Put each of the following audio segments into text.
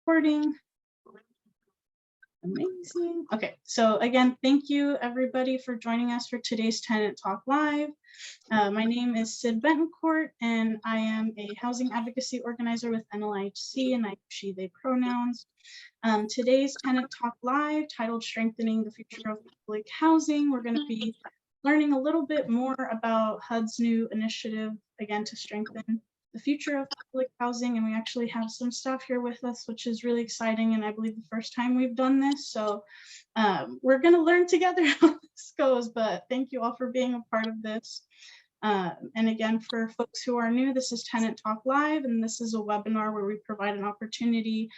recording. Amazing. Okay, so again, thank you everybody for joining us for today's Tenant Talk Live. My name is Sid Betancourt, and I am a housing advocacy organizer with NLIHC, and I she, they pronouns. Today's Tenant Talk Live, titled Strengthening the Future of Public Housing, we're going to be learning a little bit more about HUD's new initiative, again, to strengthen the future of public housing. And we actually have some staff here with us, which is really exciting. And I believe the first time we've done this. So we're going to learn together how this goes, but thank you all for being a part of this. And again, for folks who are new, this is Tenant Talk Live, and this is a webinar where we provide an opportunity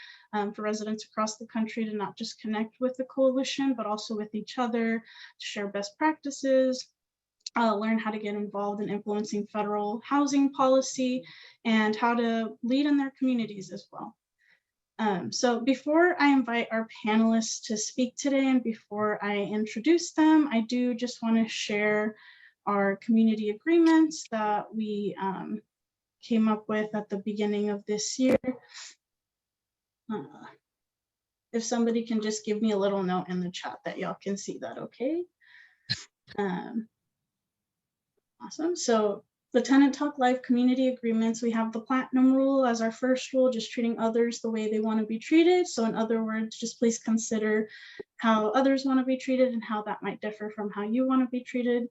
for residents across the country to not just connect with the coalition, but also with each other, to share best practices, learn how to get involved in influencing federal housing policy, and how to lead in their communities as well. So before I invite our panelists to speak today, and before I introduce them, I do just want to share our community agreements that we came up with at the beginning of this year. If somebody can just give me a little note in the chat that y'all can see that, okay? Awesome. So the Tenant Talk Live community agreements, we have the platinum rule as our first rule, just treating others the way they want to be treated. So in other words, just please consider how others want to be treated and how that might differ from how you want to be treated.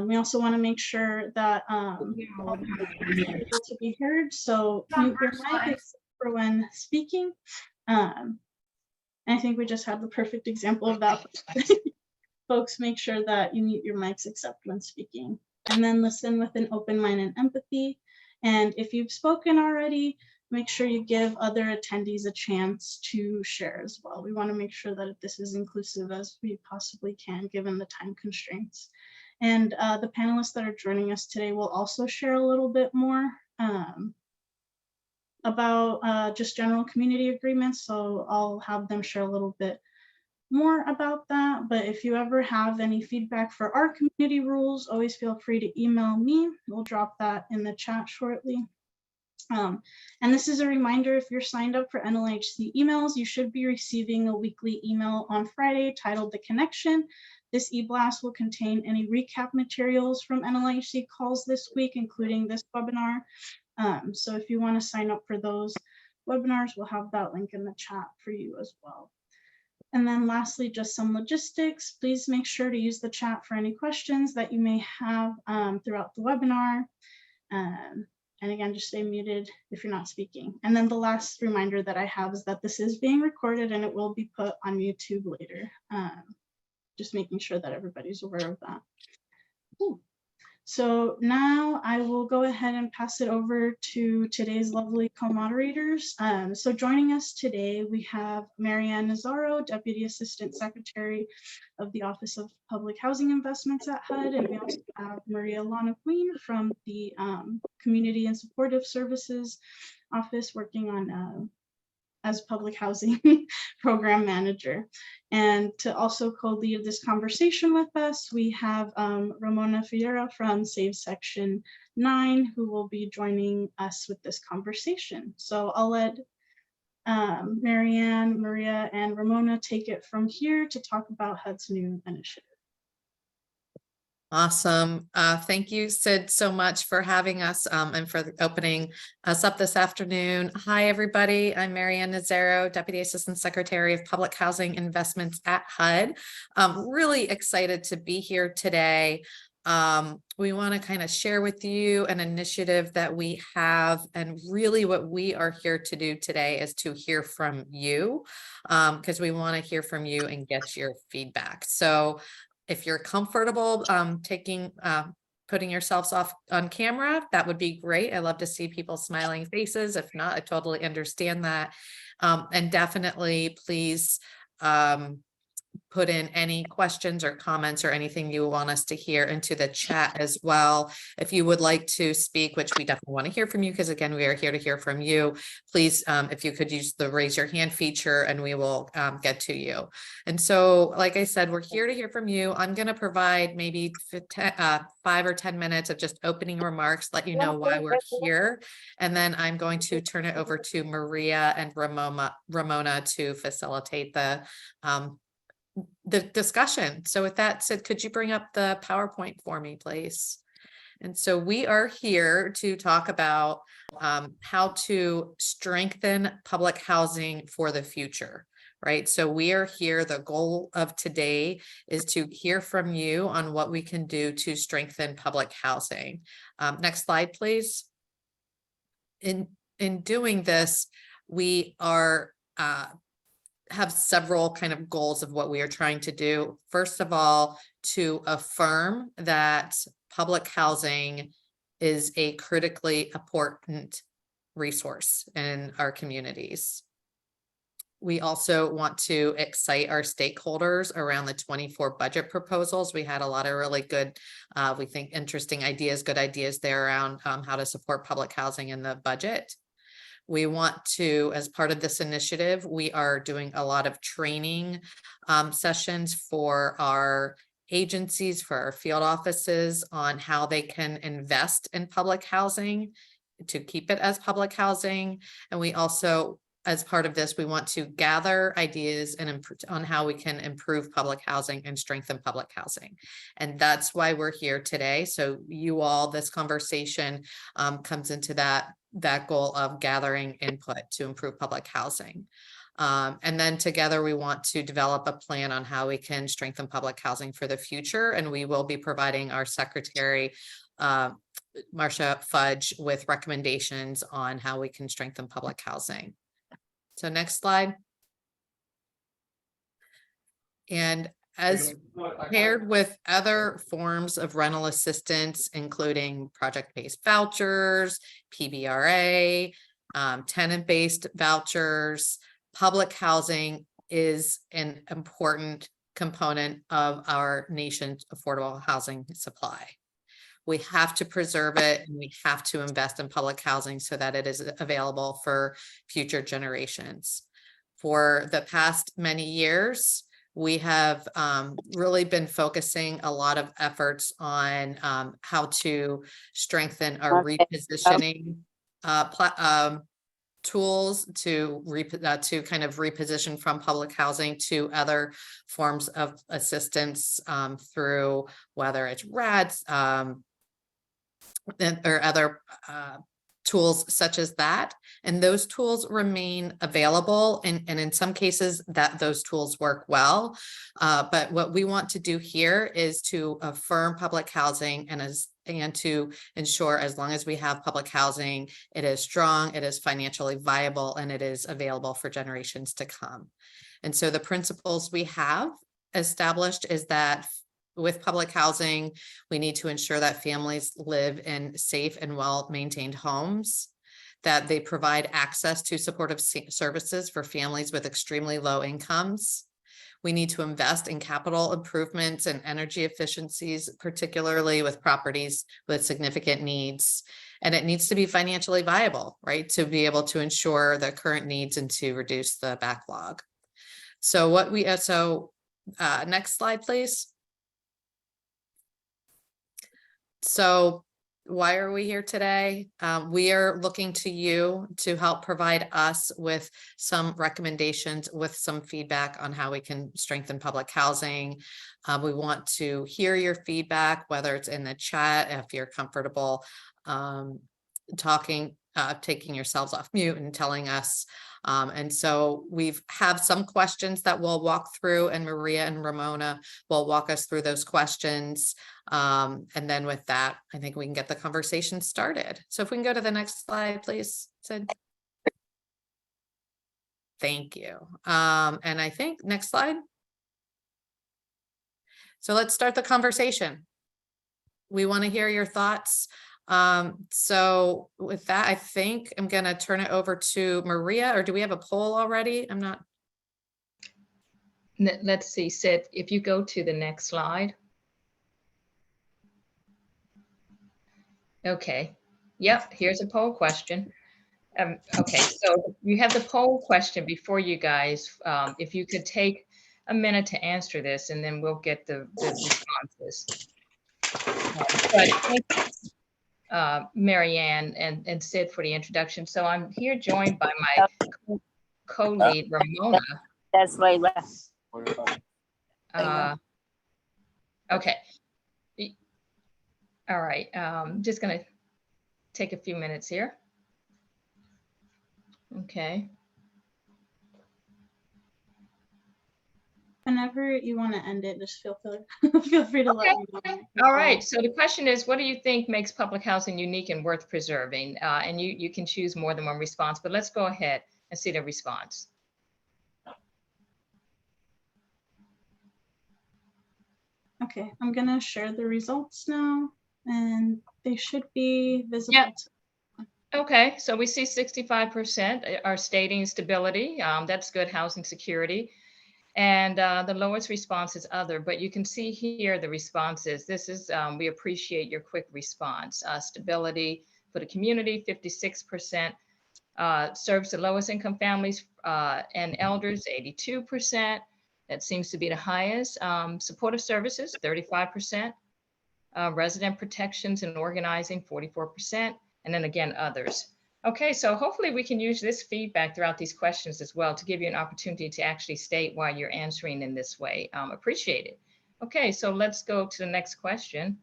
We also want to make sure that all are able to be heard. So mute your mic for when speaking. I think we just had the perfect example of that. Folks, make sure that you mute your mics except when speaking. And then listen with an open mind and empathy. And if you've spoken already, make sure you give other attendees a chance to share as well. We want to make sure that this is inclusive as we possibly can, given the time constraints. And the panelists that are joining us today will also share a little bit more about just general community agreements. So I'll have them share a little bit more about that. But if you ever have any feedback for our community rules, always feel free to email me. We'll drop that in the chat shortly. And this is a reminder, if you're signed up for NLHC emails, you should be receiving a weekly email on Friday titled The Connection. This e-blast will contain any recap materials from NLHC calls this week, including this webinar. So if you want to sign up for those webinars, we'll have that link in the chat for you as well. And then lastly, just some logistics. Please make sure to use the chat for any questions that you may have throughout the webinar. And again, just stay muted if you're not speaking. And then the last reminder that I have is that this is being recorded and it will be put on YouTube later. Just making sure that everybody's aware of that. Ooh. So now I will go ahead and pass it over to today's lovely co-moderators. So joining us today, we have Marianne Nazzaro, Deputy Assistant Secretary of the Office of Public Housing Investments at HUD, and we also have Maria-Lana from the Community and Supportive Services Office working on as public housing program manager. And to also co-lead this conversation with us, we have Ramona Ferreira from Save Section 9, who will be joining us with this conversation. So I'll let Marianne, Maria, and Ramona take it from here to talk about HUD's new initiative. Awesome. Thank you, Sid, so much for having us and for opening us up this afternoon. Hi, everybody. I'm Marianne Nazzaro, Deputy Assistant Secretary of Public Housing Investments at HUD. Really excited to be here today. We want to kind of share with you an initiative that we have, and really what we are here to do today is to hear from you, because we want to hear from you and get your feedback. So if you're comfortable putting yourselves off on camera, that would be great. I love to see people smiling faces. If not, I totally understand that. And definitely please put in any questions or comments or anything you want us to hear into the chat as well. If you would like to speak, which we definitely want to hear from you, because again, we are here to hear from you, please, if you could use the raise your hand feature and we will get to you. And so, like I said, we're here to hear from you. I'm going to provide maybe 5 or 10 minutes of just opening remarks, let you know why we're here. And then I'm going to turn it over to Maria and Ramona to facilitate the discussion. So with that said, could you bring up the PowerPoint for me, please? And so we are here to talk about how to strengthen public housing for the future, right? So we are here, the goal of today is to hear from you on what we can do to strengthen public housing. Next slide, please. In doing this, we are have several kind of goals of what we are trying to do. First of all, to affirm that public housing is a critically important resource in our communities. We also want to excite our stakeholders around the 24 budget proposals. We had a lot of really good, we think interesting ideas, good ideas there around how to support public housing in the budget. We want to, as part of this initiative, we are doing a lot of training sessions for our agencies, for our field offices on how they can invest in public housing to keep it as public housing. And we also, as part of this, we want to gather ideas and on how we can improve public housing and strengthen public housing. And that's why we're here today. So you all, this conversation comes into that goal of gathering input to improve public housing. And then together we want to develop a plan on how we can strengthen public housing for the future. And we will be providing our secretary, Marcia Fudge, with recommendations on how we can strengthen public housing. So next slide. And as paired with other forms of rental assistance, including project-based vouchers, PBRA, tenant-based vouchers, public housing is an important component of our nation's affordable housing supply. We have to preserve it and we have to invest in public housing so that it is available for future generations. For the past many years, we have really been focusing a lot of efforts on how to strengthen our repositioning tools to kind of reposition from public housing to other forms of assistance through whether it's RADs or other tools such as that. And those tools remain available. And in some cases that those tools work well. But what we want to do here is to affirm public housing and to ensure as long as we have public housing, it is strong, it is financially viable, and it is available for generations to come. And so the principles we have established is that with public housing, we need to ensure that families live in safe and well-maintained homes, that they provide access to supportive services for families with extremely low incomes. We need to invest in capital improvements and energy efficiencies, particularly with properties with significant needs. And it needs to be financially viable, right, to be able to ensure the current needs and to reduce the backlog. So what we, next slide, please. So why are we here today? We are looking to you to help provide us with some recommendations, with some feedback on how we can strengthen public housing. We want to hear your feedback, whether it's in the chat, if you're comfortable taking yourselves off mute and telling us. And so we have some questions that we'll walk through, and Maria and Ramona will walk us through those questions. And then with that, I think we can get the conversation started. So if we can go to the next slide, please, Sid. Thank you. And I think next slide. So let's start the conversation. We want to hear your thoughts. So with that, I think I'm going to turn it over to Maria, or do we have a poll already? I'm not. let's see, Sid, if you go to the next slide. Okay. Yep, here's a poll question. Okay, so you have the poll question before you guys. If you could take a minute to answer this, and then we'll get the responses. But thank you, Marianne and Sid for the introduction. So I'm here joined by my co-lead, Ramona. That's Layla. Okay. All right. Just going to take a few minutes here. Okay. Whenever you want to end it, just feel free to let me know. All right. So the question is, what do you think makes public housing unique and worth preserving? And you can choose more than one response, but let's go ahead and see the response. Okay, I'm gonna share the results now, and they should be visible. Yeah. Okay, so we see 65% are stating stability. That's good housing security. And the lowest response is other, but you can see here the responses. This is, we appreciate your quick response. Stability for the community, 56%. Serves the lowest income families and elders, 82%. That seems to be the highest. Supportive services, 35%. Resident protections and organizing, 44%. And then again, others. Okay, so hopefully we can use this feedback throughout these questions as well to give you an opportunity to actually state why you're answering in this way. Appreciate it. Okay, so let's go to the next question.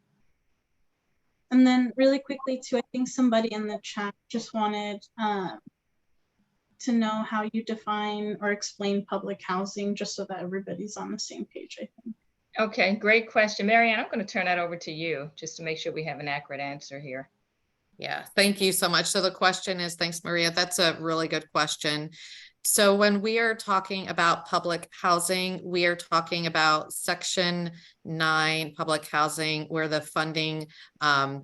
And then really quickly too, I think somebody in the chat just wanted to know how you define or explain public housing, just so that everybody's on the same page, I think. Okay, great question. Marianne, I'm going to turn that over to you just to make sure we have an accurate answer here. Yeah, thank you so much. So the question is, thanks, Maria. That's a really good question. So when we are talking about public housing, we are talking about Section 9 public housing, where the funding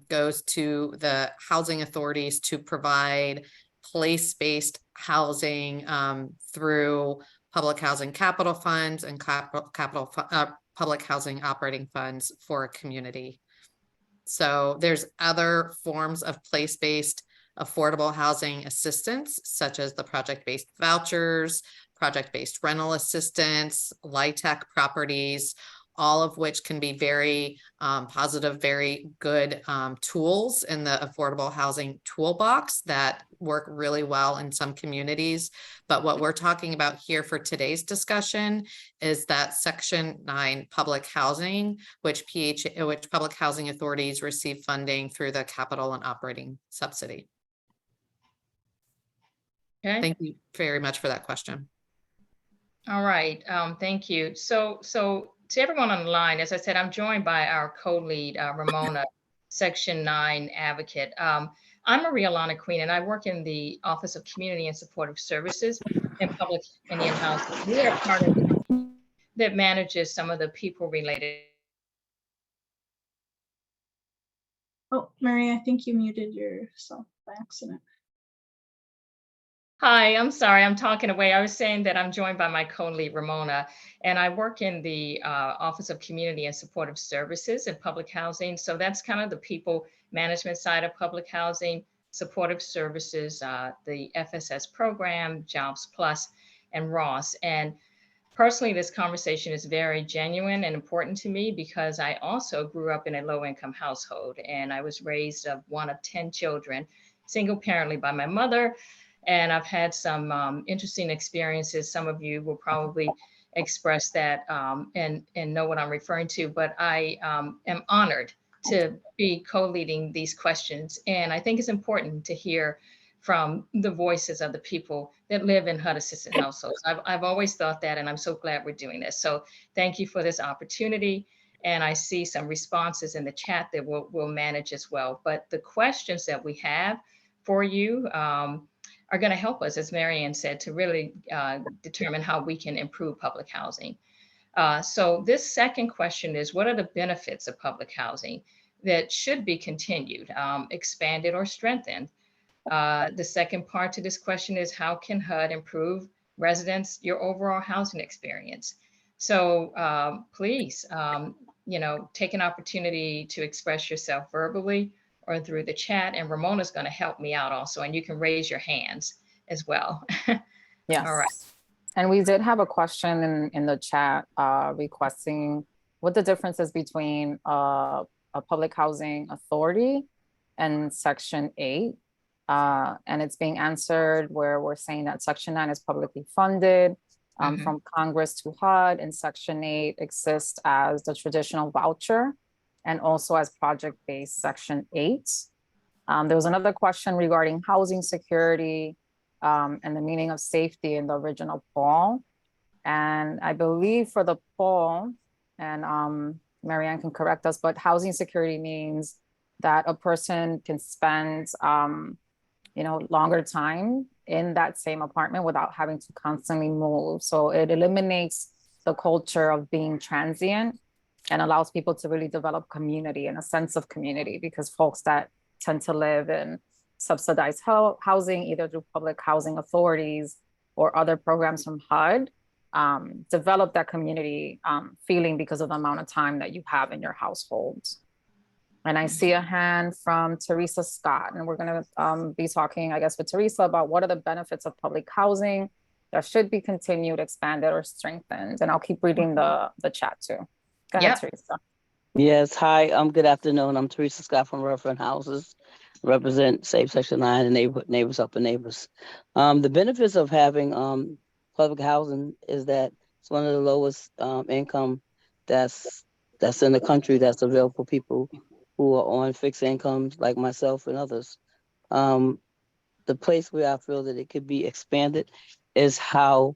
goes to the housing authorities to provide place-based housing through public housing capital funds and public housing operating funds for a community. So there's other forms of place-based affordable housing assistance, such as the project-based vouchers, project-based rental assistance, LIHTC properties, all of which can be very positive, very good tools in the affordable housing toolbox that work really well in some communities. But what we're talking about here for today's discussion is that Section 9 public housing, which public housing authorities receive funding through the capital and operating subsidy. Okay. Thank you very much for that question. All right, thank you. So to everyone on the line, as I said, I'm joined by our co-lead, Ramona, Section 9 advocate. I'm Maria-Lana Queen, and I work in the Office of Community and Supportive Services in Public Indian Housing. We are part of the team that manages some of the people-related. Oh, Maria, I think you muted yourself by accident. Hi, I'm sorry, I'm talking away. I was saying that I'm joined by my co-lead, Ramona, and I work in the Office of Community and Supportive Services in Public Housing. So that's kind of the people management side of public housing, supportive services, the FSS program, Jobs Plus, and Ross. And personally, this conversation is very genuine and important to me because I also grew up in a low-income household, and I was raised of one of 10 children, single-parently by my mother. And I've had some interesting experiences. Some of you will probably express that and know what I'm referring to, but I am honored to be co-leading these questions. And I think it's important to hear from the voices of the people that live in HUD-assisted households. I've always thought that, and I'm so glad we're doing this. So thank you for this opportunity. And I see some responses in the chat that we'll manage as well. But the questions that we have for you are going to help us, as Marianne said, to really determine how we can improve public housing. So this second question is, what are the benefits of public housing that should be continued, expanded, or strengthened? The second part to this question is, how can HUD improve residents, your overall housing experience? So please, take an opportunity to express yourself verbally or through the chat. And Ramona's going to help me out also. And you can raise your hands as well. Yes. All right. And we did have a question in the chat requesting what the difference is between a public housing authority and Section 8. And it's being answered where we're saying that Section 9 is publicly funded from Congress to HUD, and Section 8 exists as the traditional voucher and also as project-based Section 8. There was another question regarding housing security and the meaning of safety in the original poll. And I believe for the poll, and Marianne can correct us, but housing security means that a person can spend longer time in that same apartment without having to constantly move. So it eliminates the culture of being transient and allows people to really develop community and a sense of community, because folks that tend to live in subsidized housing, either through public housing authorities or other programs from HUD, develop that community feeling because of the amount of time that you have in your household. And I see a hand from Teresa Scott, and we're going to be talking, I guess, with Teresa about what are the benefits of public housing that should be continued, expanded, or strengthened. And I'll keep reading the chat too. Go ahead, Teresa. Yes, hi, good afternoon. I'm Teresa Scott from Referent Houses, represent Safe Section 9 and Neighbors Helping Neighbors. The benefits of having public housing is that it's one of the lowest income that's in the country that's available for people who are on fixed incomes like myself and others. The place where I feel that it could be expanded is how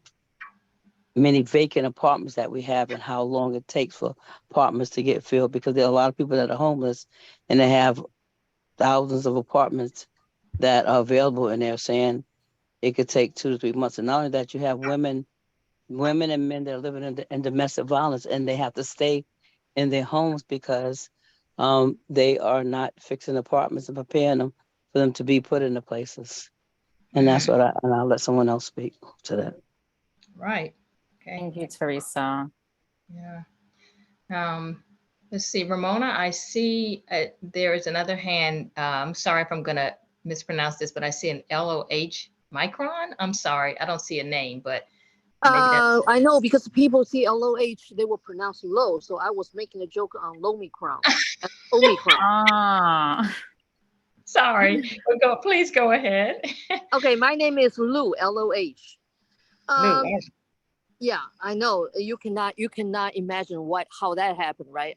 many vacant apartments that we have and how long it takes for apartments to get filled, because there are a lot of people that are homeless and they have thousands of apartments that are available, and they're saying it could take 2 to 3 months. And not only that, you have women and men that are living in domestic violence, and they have to stay in their homes because they are not fixing apartments and preparing them for them to be put into places. And that's what I'll let someone else speak to that. Right. Okay. Thank you, Teresa. Yeah. Let's see, Ramona, I see there is another hand. I'm sorry if I'm going to mispronounce this, but I see an LOH Micron. I'm sorry, I don't see a name, but maybe that's... I know, because people see LOH, they were pronouncing low. So I was making a joke on Lomicron. Omicron. Sorry, please go ahead. Okay, my name is Lou, LOH. Lou. Yeah, I know. You cannot imagine how that happened, right?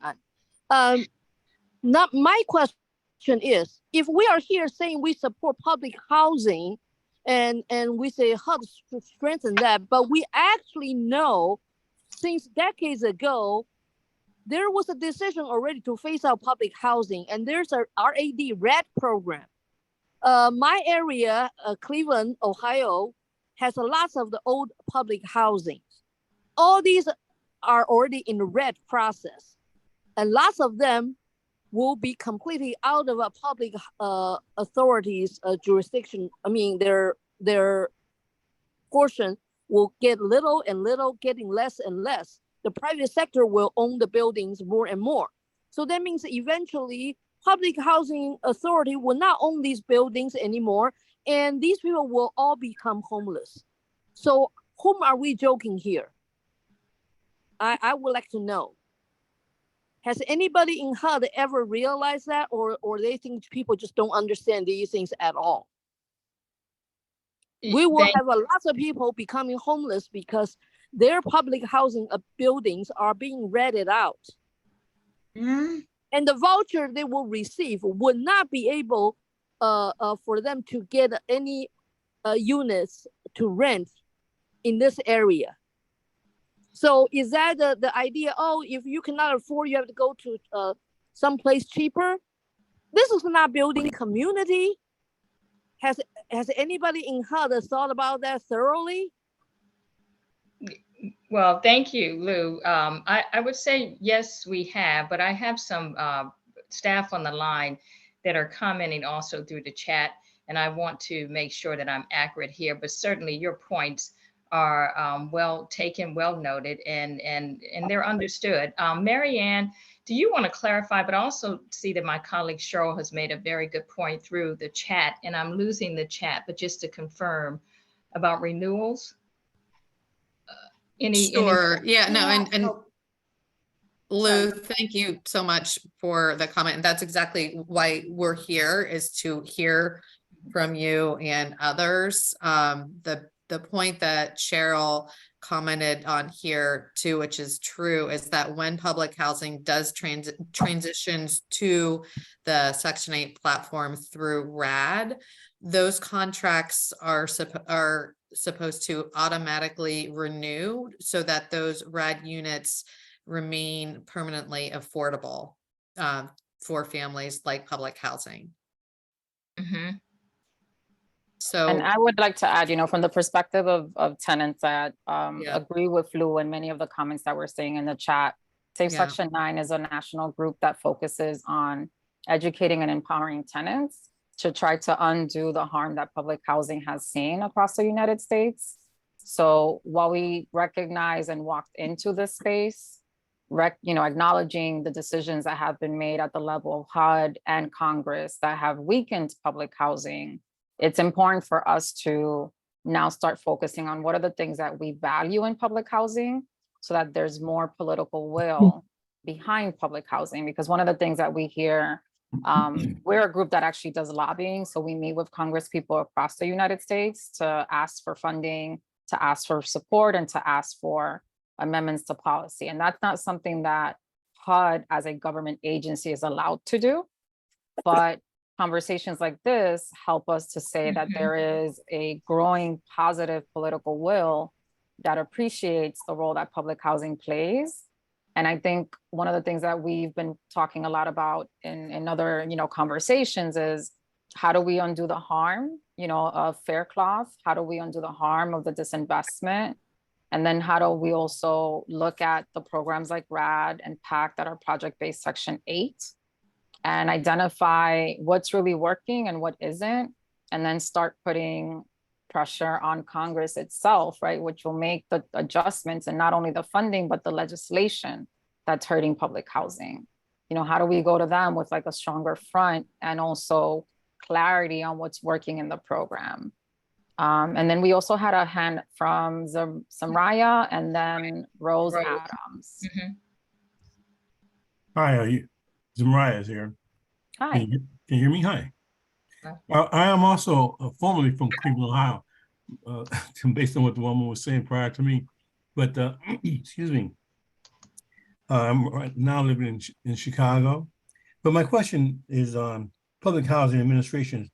Not my question is, if we are here saying we support public housing and we say how to strengthen that, but we actually know since decades ago, there was a decision already to phase out public housing, and there's a RAD program. My area, Cleveland, Ohio, has lots of the old public housing. All these are already in the RAD process, and lots of them will be completely out of a public authorities jurisdiction. I mean, their portion will get little and little, getting less and less. The private sector will own the buildings more and more. So that means eventually public housing authority will not own these buildings anymore, and these people will all become homeless. So whom are we joking here? I would like to know. Has anybody in HUD ever realized that, or they think people just don't understand these things at all? We will have a lot of people becoming homeless because their public housing buildings are being rented out. And the voucher they will receive would not be able for them to get any units to rent in this area. So is that the idea? Oh, if you cannot afford, you have to go to someplace cheaper. This is not building community. Has anybody in HUD thought about that thoroughly? Well, thank you, Lou. I would say yes, we have, but I have some staff on the line that are commenting also through the chat, and I want to make sure that I'm accurate here. But certainly your points are well taken, well noted, and they're understood. Marianne, do you want to clarify, but also see that my colleague Cheryl has made a very good point through the chat, and I'm losing the chat, but just to confirm about renewals. Sure. Yeah, no, and Oh, Lou, sorry. thank you so much for the comment. And that's exactly why we're here, is to hear from you and others. The point that Cheryl commented on here too, which is true, is that when public housing does transitions to the Section 8 platform through RAD, those contracts are supposed to automatically renew so that those RAD units remain permanently affordable for families like public housing. Mm-hmm. So, And I would like to add, from the perspective of tenants that Yeah. agree with Lou and many of the comments that we're seeing in the chat. Safe Yeah. Section 9 is a national group that focuses on educating and empowering tenants to try to undo the harm that public housing has seen across the United States. So while we recognize and walked into this space, acknowledging the decisions that have been made at the level of HUD and Congress that have weakened public housing, it's important for us to now start focusing on what are the things that we value in public housing so that there's more political will behind public housing. Because one of the things that we hear, we're a group that actually does lobbying. So we meet with Congress people across the United States to ask for funding, to ask for support, and to ask for amendments to policy. And that's not something that HUD as a government agency is allowed to do. But conversations like this help us to say that there is a growing positive political will that appreciates the role that public housing plays. And I think one of the things that we've been talking a lot about in other, conversations is how do we undo the harm, of Faircloth? How do we undo the harm of the disinvestment? And then how do we also look at the programs like RAD and PAC that are project-based Section 8 and identify what's really working and what isn't, and then start putting pressure on Congress itself, right, which will make the adjustments and not only the funding, but the legislation that's hurting public housing. How do we go to them with like a stronger front and also clarity on what's working in the program? And then we also had a hand from Samraya and then Rose Adams. Mm-hmm. Hi, Zamraya is here. Hi. Can you hear me? Hi. I am also formerly from Cleveland, Ohio, based on what the woman was saying prior to me. But excuse me, I'm right now living in Chicago. But my question is on public housing administration.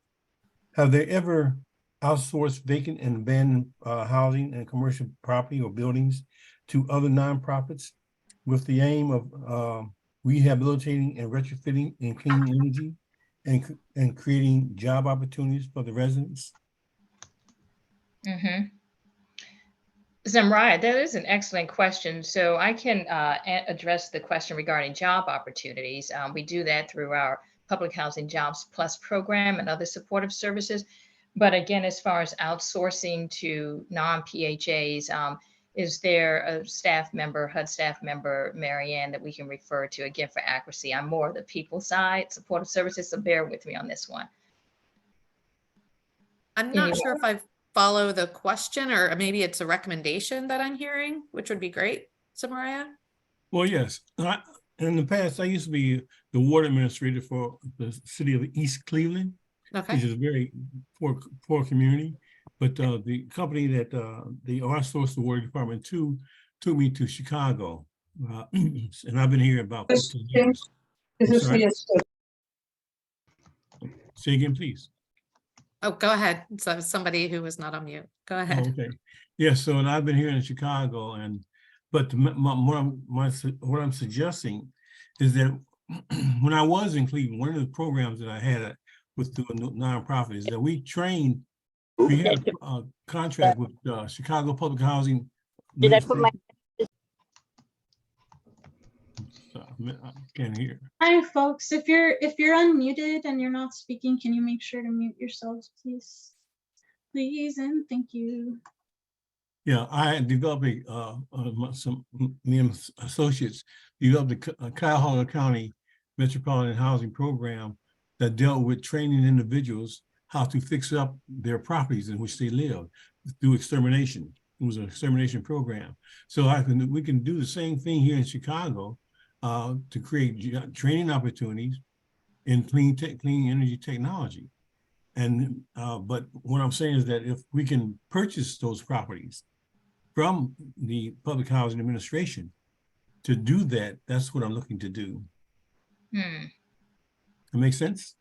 Have they ever outsourced vacant and abandoned housing and commercial property or buildings to other nonprofits with the aim of rehabilitating and retrofitting in clean energy and creating job opportunities for the residents? Mm-hmm. Zamraya, that is an excellent question. So I can address the question regarding job opportunities. We do that through our Public Housing Jobs Plus program and other supportive services. But again, as far as outsourcing to non-PHAs, is there a staff member, HUD staff member, Marianne, that we can refer to? Again, for accuracy, I'm more the people side, supportive services, so bear with me on this one. I'm not sure if I follow the question, or maybe it's a recommendation that I'm hearing, which would be great, Samraya. Well, yes. In the past, I used to be the ward administrator for the city of East Cleveland, which is a very poor community. But the company that they outsourced the water department to took me to Chicago. And I've been here about 15 years. Say again, please. Oh, go ahead. So somebody who was not on mute. Go ahead. Oh, okay. Yeah, so and I've been here in Chicago, but what I'm suggesting is that when I was in Cleveland, one of the programs that I had with the nonprofit is that we had a contract with Chicago Public Housing. Did I put my? I can't hear. Hi, folks. If you're unmuted and you're not speaking, can you make sure to mute yourselves, please? Please and thank you. Yeah, I developed me and associates developed a Cuyahoga County Metropolitan Housing Program that dealt with training individuals how to fix up their properties in which they live through extermination. It was an extermination program. So we can do the same thing here in Chicago to create training opportunities in clean energy technology. And but what I'm saying is that if we can purchase those properties from the Public Housing Administration to do that, that's what I'm looking to do. That makes sense?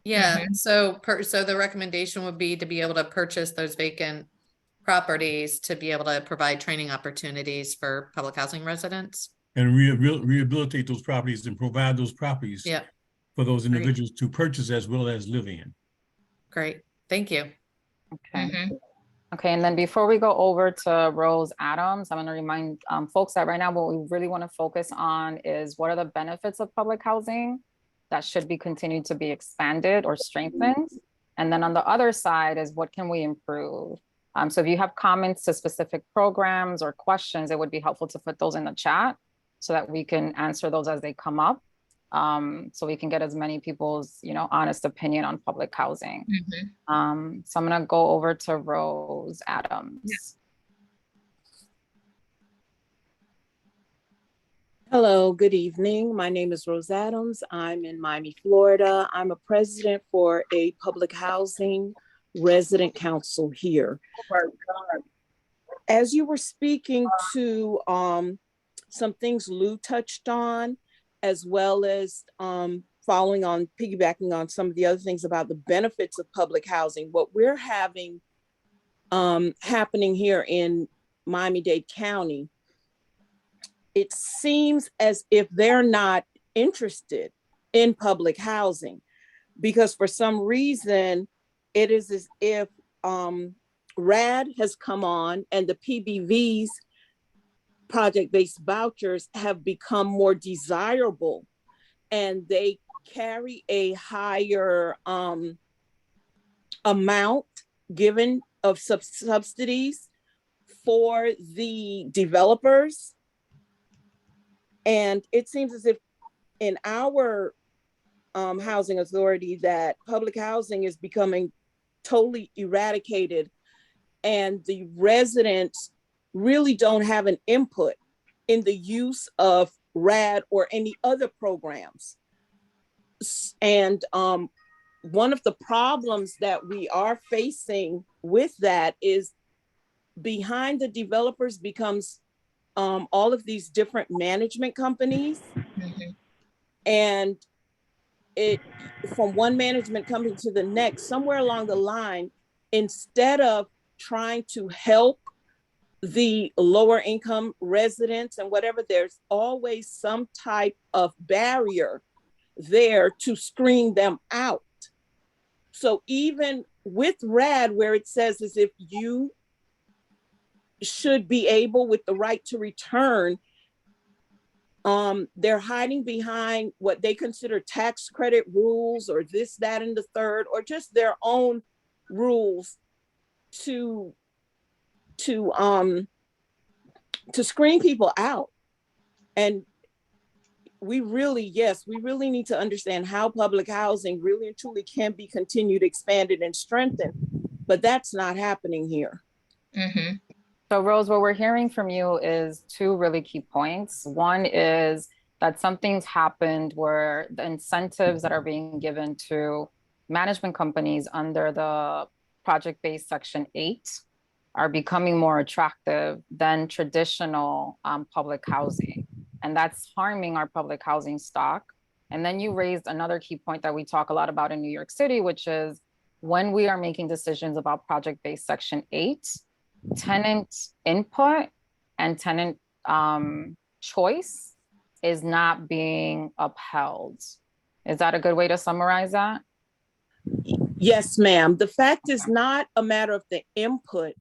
Yeah, so the recommendation would be to be able to purchase those vacant properties to be able to provide training opportunities for public housing residents. And rehabilitate those properties and provide those properties for those individuals to purchase as well as live in. Great, thank you. Okay. Okay, and then before we go over to Rose Adams, I'm going to remind folks that right now what we really want to focus on is what are the benefits of public housing that should be continued to be expanded or strengthened. And then on the other side is what can we improve? So if you have comments to specific programs or questions, it would be helpful to put those in the chat so that we can answer those as they come up. So we can get as many people's, honest opinion on public housing. So I'm gonna go over to Rose Adams. Hello, good evening. My name is Rose Adams. I'm in Miami, Florida. I'm a president for a public housing resident council here. As you were speaking to some things Lou touched on, as well as piggybacking on some of the other things about the benefits of public housing, what we're having happening here in Miami-Dade County, it seems as if they're not interested in public housing, because for some reason, it is as if RAD has come on and the PBV's project-based vouchers have become more desirable, and they carry a higher amount given of subsidies for the developers. And it seems as if in our housing authority that public housing is becoming totally eradicated, and the residents really don't have an input in the use of RAD or any other programs. And one of the problems that we are facing with that is behind the developers becomes all of these different management companies. And it from one management company to the next, somewhere along the line, instead of trying to help the lower income residents and whatever, there's always some type of barrier there to screen them out. So even with RAD, where it says as if you should be able with the right to return, they're hiding behind what they consider tax credit rules or this, that, and the third, or just their own rules to screen people out. And we really need to understand how public housing really and truly can be continued, expanded, and strengthened, but that's not happening here. So Rose, what we're hearing from you is two really key points. One is that something's happened where the incentives that are being given to management companies under the project-based Section 8 are becoming more attractive than traditional public housing. And that's harming our public housing stock. And then you raised another key point that we talk a lot about in New York City, which is when we are making decisions about project-based Section 8, tenant input and tenant choice is not being upheld. Is that a good way to summarize that? Yes, ma'am. The fact is not a matter of the input.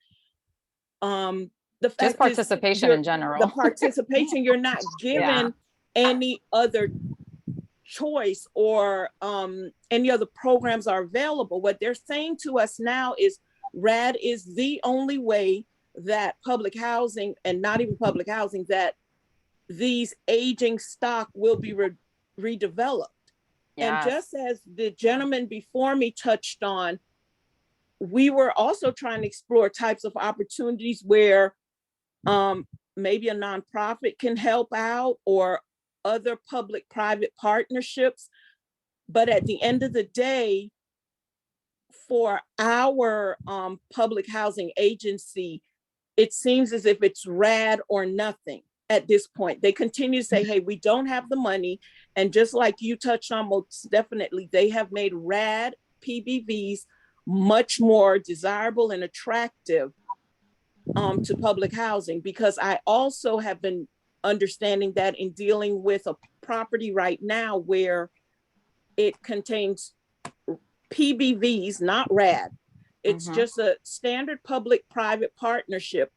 The fact just participation in general. The participation, you're not given any other choice or any other programs are available. What they're saying to us now is RAD is the only way that public housing, and not even public housing, that these aging stock will be redeveloped. And Yes. just as the gentleman before me touched on, we were also trying to explore types of opportunities where maybe a nonprofit can help out, or other public-private partnerships. But at the end of the day, for our public housing agency, it seems as if it's RAD or nothing at this point. They continue to say, hey, we don't have the money. And just like you touched on, most definitely, they have made RAD PBVs much more desirable and attractive to public housing, because I also have been understanding that in dealing with a property right now where it contains PBVs, not RAD. It's just a standard public-private partnership.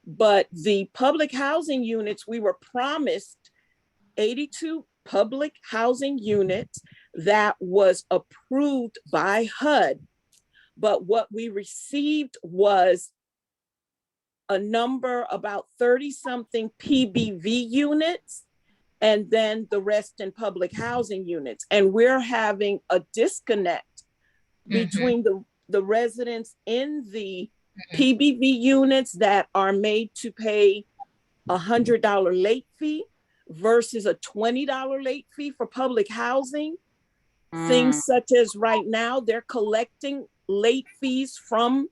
But the public housing units, we were promised 82 public housing units that was approved by HUD. But what we received was a number, about 30-something PBV units, and then the rest in public housing units. And we're having a disconnect between the residents in the PBV units that are made to pay $100 late fee versus a $20 late fee for public housing. Things such as right now, they're collecting late fees from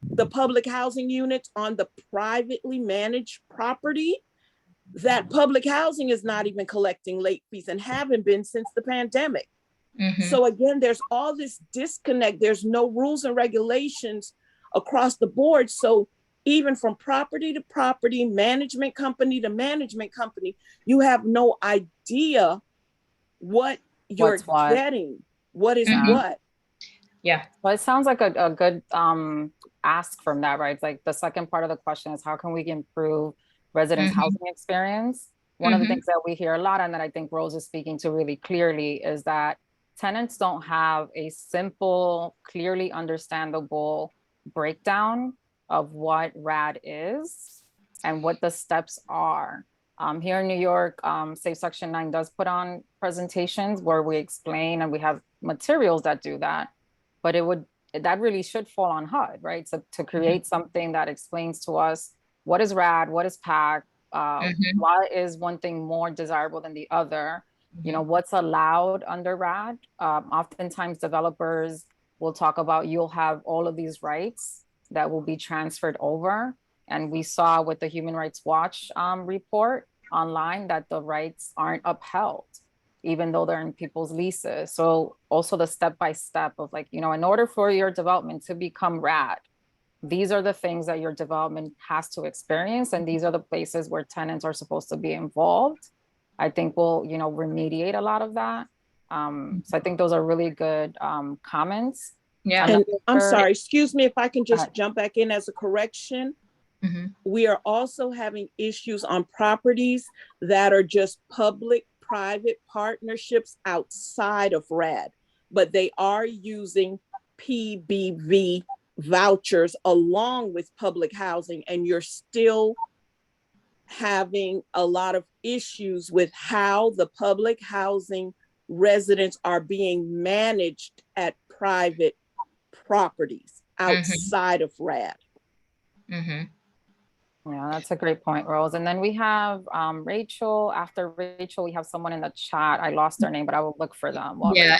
the public housing units on the privately managed property, that public housing is not even collecting late fees and haven't been since the pandemic. So again, there's all this disconnect. There's no rules and regulations across the board. So even from property to property, management company to management company, you have no idea what you're getting, what is what. Yeah. Well, it sounds like a good ask from that, right? It's like the second part of the question is how can we improve residents' housing experience? One of the things that we hear a lot, and that I think Rose is speaking to really clearly, is that tenants don't have a simple, clearly understandable breakdown of what RAD is and what the steps are. Here in New York, Safe Section 9 does put on presentations where we explain, and we have materials that do that, but that really should fall on HUD, right? So to create something that explains to us what is RAD, what is PAC, why is one thing more desirable than the other, you know, what's allowed under RAD. Oftentimes developers will talk about, you'll have all of these rights that will be transferred over. And we saw with the Human Rights Watch report online that the rights aren't upheld, even though they're in people's leases. So also the step-by-step of like, you know, in order for your development to become RAD, these are the things that your development has to experience. And these are the places where tenants are supposed to be involved. I think will, you know, remediate a lot of that. So I think those are really good comments. Yeah. And I'm sorry, excuse me if I can just jump back in as a correction. We are also having issues on properties that are just public-private partnerships outside of RAD, but they are using PBV vouchers along with public housing, and you're still having a lot of issues with how the public housing residents are being managed at private properties outside of RAD. Yeah, that's a great point, Rose. And then we have Rachel. After Rachel, we have someone in the chat. I lost their name, but I will look for them. Well, Yeah,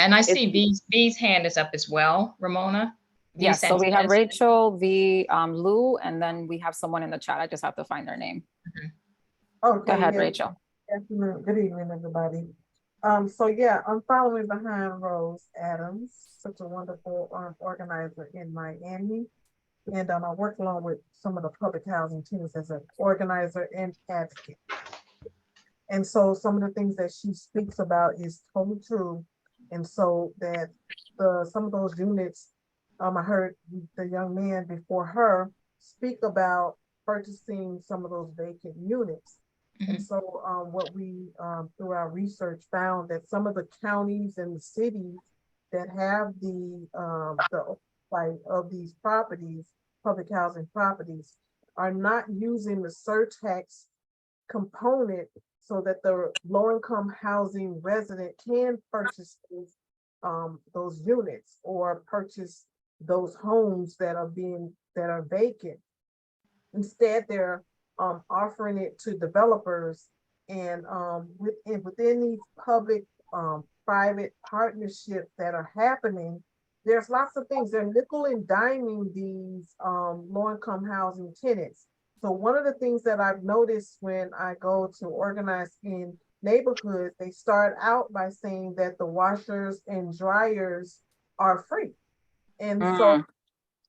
and I see V's hand is up as well, Ramona. Yes, so we have Rachel, V, Lou, and then we have someone in the chat. I just have to find their name. Okay, go ahead, Rachel. Good evening, everybody. So yeah, I'm following behind Rose Adams, such a wonderful organizer in Miami. And I work along with some of the public housing teams as an organizer and advocate. And so some of the things that she speaks about is totally true. And so that some of those units, I heard the young man before her speak about purchasing some of those vacant units. And so what we, through our research, found that some of the counties and the cities that have the of these properties public housing properties are not using the surtax component so that the low-income housing resident can purchase those units or purchase those homes that are vacant. Instead, they're offering it to developers, and within these public private partnerships that are happening, there's lots of things. They're nickel and diming these low-income housing tenants. So one of the things that I've noticed when I go to organize in neighborhoods, they start out by saying that the washers and dryers are free. And so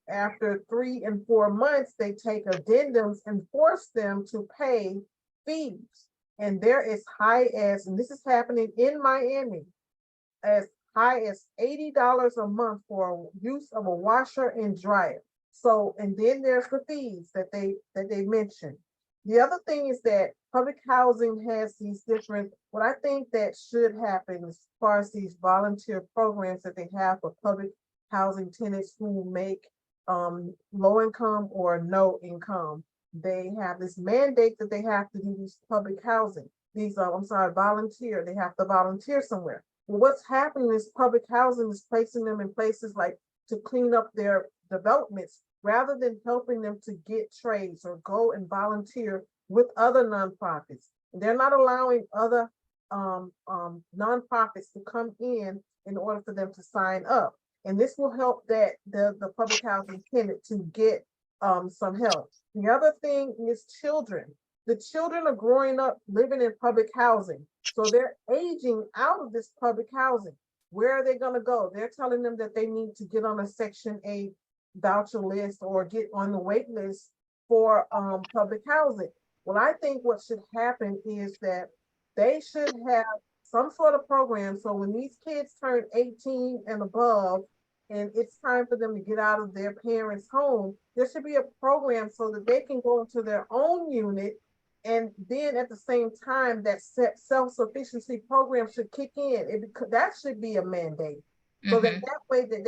after 3 and 4 months, they take addendums and force them to pay fees. And they're as high as, and this is happening in Miami, as high as $80 a month for use of a washer and dryer. So, and then there's the fees that they mentioned. The other thing is that public housing has these different, what I think that should happen as far as these volunteer programs that they have for public housing tenants who make low income or no income. They have this mandate that they have to do these public housing. These volunteer. They have to volunteer somewhere. Well, what's happening is public housing is placing them in places like to clean up their developments rather than helping them to get trades or go and volunteer with other nonprofits. They're not allowing other nonprofits to come in order for them to sign up. And this will help that the public housing tenant to get some help. The other thing is children. The children are growing up living in public housing. So they're aging out of this public housing. Where are they going to go? They're telling them that they need to get on a Section 8 voucher list or get on the wait list for public housing. Well, I think what should happen is that they should have some sort of program. So when these kids turn 18 and above, and it's time for them to get out of their parents' home, there should be a program so that they can go into their own unit. And then at the same time, that self-sufficiency program should kick in. That should be a mandate. So that way that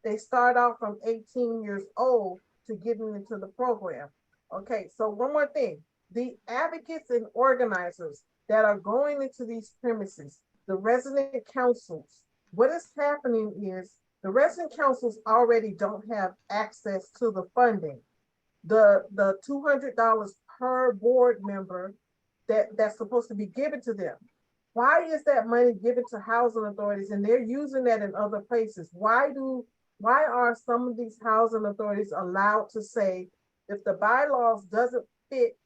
they start out from 18 years old to getting into the program. Okay, so one more thing. The advocates and organizers that are going into these premises, the resident councils, what is happening is the resident councils already don't have access to the funding. The $200 per board member that's supposed to be given to them. Why is that money given to housing authorities and they're using that in other places? Why are some of these housing authorities allowed to say, if the bylaws doesn't fit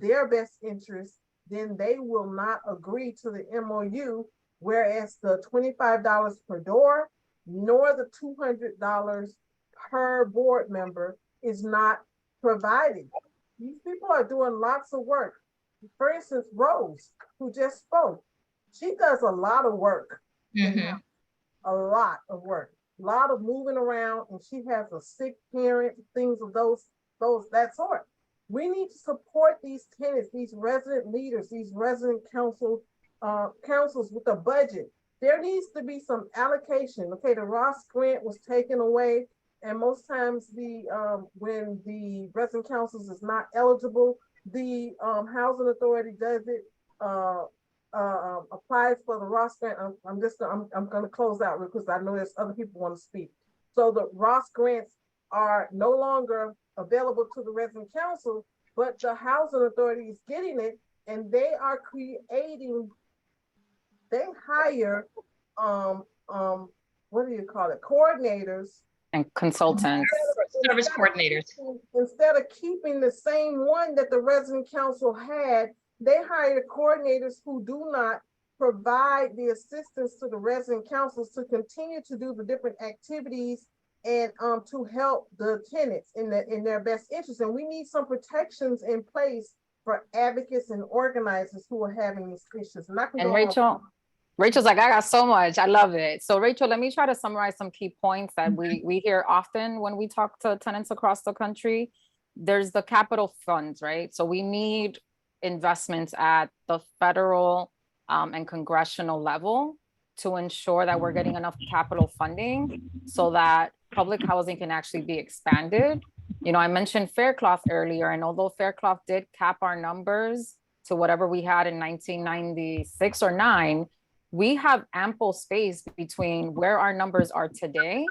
their best interest, then they will not agree to the MOU, whereas the $25 per door, nor the $200 per board member is not provided. These people are doing lots of work. For instance, Rose, who just spoke, she does a lot of work. A lot of work, a lot of moving around, and she has a sick parent, things of that sort. We need to support these tenants, these resident leaders, these resident councils with a budget. There needs to be some allocation. Okay, the Ross grant was taken away, and most times when the resident councils is not eligible, the housing authority does it, applies for the Ross grant. I'm going to close out because I know there's other people want to speak. So the Ross grants are no longer available to the resident council, but the housing authority is getting it, and they are creating. They hire what do you call it? Coordinators and consultants. Service coordinators. Instead of keeping the same one that the resident council had, they hire coordinators who do not provide the assistance to the resident councils to continue to do the different activities and to help the tenants in their best interest. And we need some protections in place for advocates and organizers who are having these issues. And Rachel's like, I got so much. I love it. So Rachel, let me try to summarize some key points that we hear often when we talk to tenants across the country. There's the capital funds, right? So we need investments at the federal and congressional level to ensure that we're getting enough capital funding so that public housing can actually be expanded. You know, I mentioned Faircloth earlier, and although Faircloth did cap our numbers to whatever we had in 1996 or 9, we have ample space between where our numbers are today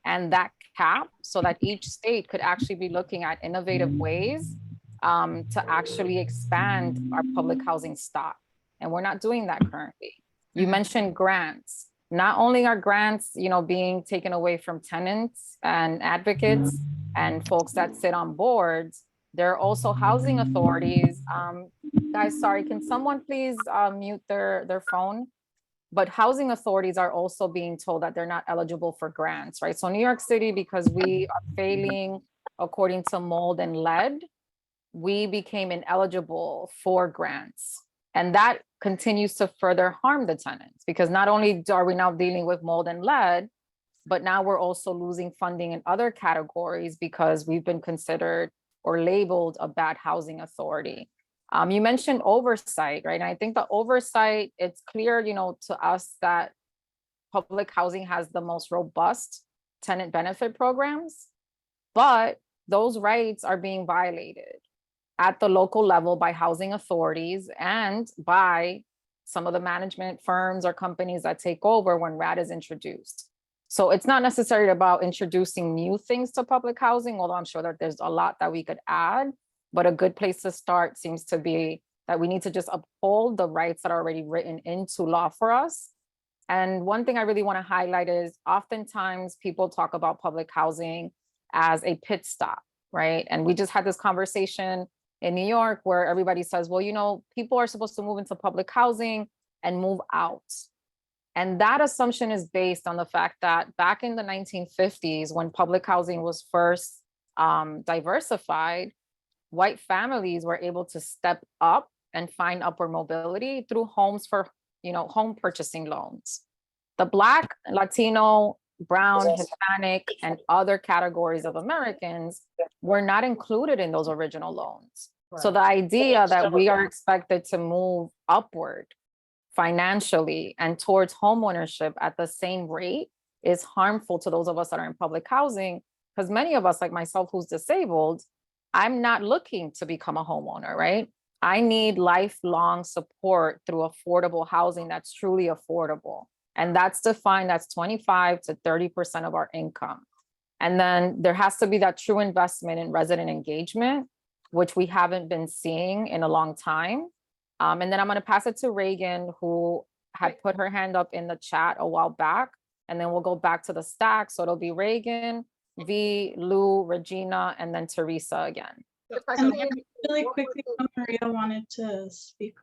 and that cap, so that each state could actually be looking at innovative ways to actually expand our public housing stock. And we're not doing that currently. You mentioned grants. Not only are grants, you know, being taken away from tenants and advocates and folks that sit on boards, there are also housing authorities. Guys, sorry, can someone please mute their phone? But housing authorities are also being told that they're not eligible for grants, right? So New York City, because we are failing according to mold and lead, we became ineligible for grants. And that continues to further harm the tenants, because not only are we now dealing with mold and lead, but now we're also losing funding in other categories because we've been considered or labeled a bad housing authority. You mentioned oversight, right? And I think the oversight, it's clear, you know, to us that public housing has the most robust tenant benefit programs, but those rights are being violated at the local level by housing authorities and by some of the management firms or companies that take over when RAD is introduced. So it's not necessarily about introducing new things to public housing, although I'm sure that there's a lot that we could add, but a good place to start seems to be that we need to just uphold the rights that are already written into law for us. And one thing I really want to highlight is oftentimes people talk about public housing as a pit stop, right? And we just had this conversation in New York where everybody says, well, you know, people are supposed to move into public housing and move out. And that assumption is based on the fact that back in the 1950s, when public housing was first diversified, white families were able to step up and find upward mobility through homes for, you know, home purchasing loans. The Black, Latino, Brown, Hispanic, and other categories of Americans were not included in those original loans. Right. So the idea that we are expected to move upward financially and towards homeownership at the same rate is harmful to those of us that are in public housing, because many of us, like myself, who's disabled, I'm not looking to become a homeowner, right? I need lifelong support through affordable housing that's truly affordable. And that's defined as 25 to 30% of our income. And then there has to be that true investment in resident engagement, which we haven't been seeing in a long time. And then I'm going to pass it to Reagan, who had put her hand up in the chat a while back. And then we'll go back to the stack. So it'll be Reagan, V, Lou, Regina, and then Teresa again. And really quickly, Maria wanted to speak.